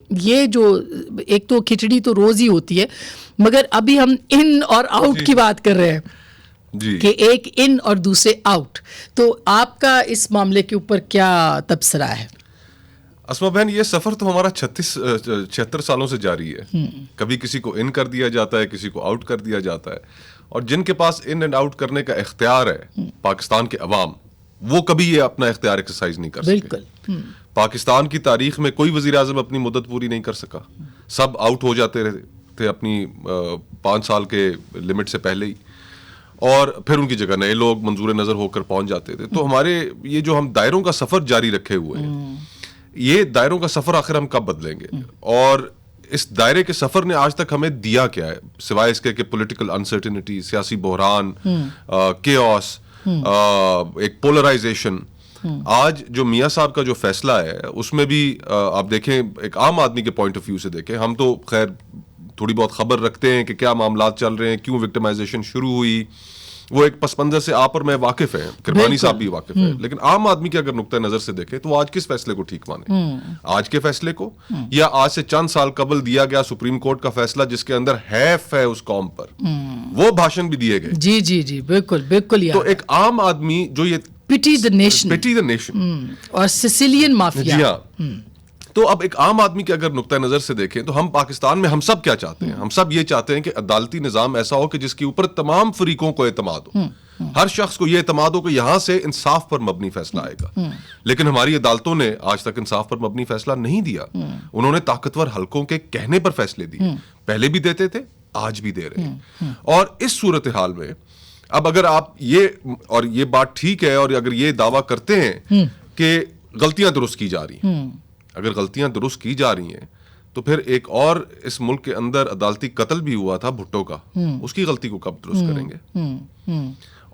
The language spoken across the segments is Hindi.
ये जो एक तो खिचड़ी तो रोज ही होती है, मगर अभी हम इन और आउट की बात कर रहे हैं जी। कि एक इन और दूसरे आउट। तो आपका इस मामले के ऊपर क्या तबसरा है? अस्मा बहन, ये सफर तो हमारा 76 सालों से जारी है। कभी किसी को इन कर दिया जाता है, किसी को आउट कर दिया जाता है, और जिनके पास इन एंड आउट करने का इख्तियार है पाकिस्तान के अवाम, वो कभी ये अपना इख्तियार एक्सरसाइज नहीं कर सके। बिल्कुल। पाकिस्तान की तारीख में कोई वजीर आजम अपनी मुद्दत पूरी नहीं कर सका, सब आउट हो जाते रहे थे अपनी 5 साल के लिमिट से पहले ही, और फिर उनकी जगह नए लोग मंजूर नजर होकर पहुंच जाते थे। तो हमारे ये जो हम दायरों का सफर जारी रखे हुए हैं, ये दायरों का सफर आखिर हम कब बदलेंगे? और इस दायरे के सफर ने आज तक हमें दिया क्या है, सिवाय इसके कि पॉलिटिकल अनसर्टेनिटी, सियासी बहरान, केओस, एक पोलराइजेशन। आज जो मियां साहब का जो फैसला है उसमें भी आप देखें, एक आम आदमी के पॉइंट ऑफ व्यू से देखें, हम तो खैर थोड़ी बहुत खबर रखते हैं कि क्या मामलात चल रहे हैं, क्यों विक्टिमाइजेशन शुरू हुई, वो एक पस मंजर से आप और मैं वाकिफ हैं, किरमानी साहब भी वाकिफ हैं, लेकिन आम आदमी के अगर नुक्ता नजर से देखें तो आज किस फैसले को ठीक माने? आज के फैसले को, या आज से चंद साल कबल दिया गया सुप्रीम कोर्ट का फैसला जिसके अंदर हैफ है उस कौम पर, वो भाषण भी दिए गए। जी जी जी, बिल्कुल बिल्कुल। तो एक आम आदमी जो ये पिटी द नेशन और सिसिलियन माफिया। जी हाँ। तो अब एक आम आदमी के अगर नुक्ता नजर से देखें तो हम पाकिस्तान में हम सब क्या चाहते हैं? हम सब ये चाहते हैं कि अदालती निजाम ऐसा हो कि जिसके ऊपर तमाम फरीकों को एतमाद हो, हर शख्स को ये एतमाद हो कि यहां से इंसाफ पर मबनी फैसला आएगा। लेकिन हमारी अदालतों ने आज तक इंसाफ पर मबनी फैसला नहीं दिया। उन्होंने ताकतवर हलकों के कहने पर फैसले दिए, पहले भी देते थे, आज भी दे रहे हैं। और इस सूरत हाल में अब अगर आप ये बात ठीक है, और अगर ये दावा करते हैं कि गलतियां दुरुस्त की जा रही हैं, अगर गलतियां दुरुस्त की जा रही हैं, तो फिर एक और इस मुल्क के अंदर अदालती कत्ल भी हुआ था भुट्टो का, उसकी गलती को कब दुरुस्त करेंगे?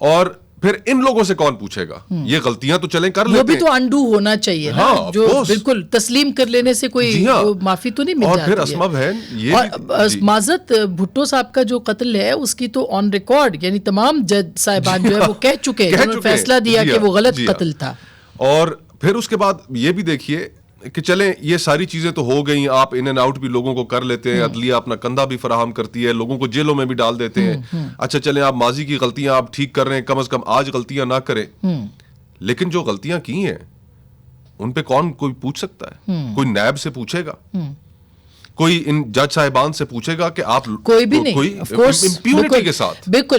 और फिर इन लोगों से कौन पूछेगा? ये गलतियां तो चलें कर लेते हैं, वो भी तो अंडू होना चाहिए ना, जो बिल्कुल तस्लीम कर लेने से कोई माफी तो नहीं मिल जाती है। और फिर अस्मा बहन, ये माजत भुट्टो साहब का जो कत्ल है उसकी तो ऑन रिकॉर्ड, यानी तमाम जज साहिबान जो है वो कह चुके हैं, उन्होंने फैसला दिया कि वो गलत कत्ल था। और फिर उसके बाद ये भी देखिए कि चलें ये सारी चीजें तो हो गई, आप इन एंड आउट भी लोगों को कर लेते हैं, अदलिया अपना कंधा भी फराहम करती है, लोगों को जेलों में भी डाल देते हैं। अच्छा चलें, आप माजी की गलतियां आप ठीक कर रहे हैं, कम से कम आज गलतियां ना करें। लेकिन जो गलतियां की हैं उन पे कौन कोई पूछ सकता है? कोई नैब से पूछेगा? कोई इन जज साहिबान से पूछेगा कि आप कोई भी नहीं, कोई इम्प्यूनिटी के साथ? बिल्कुल।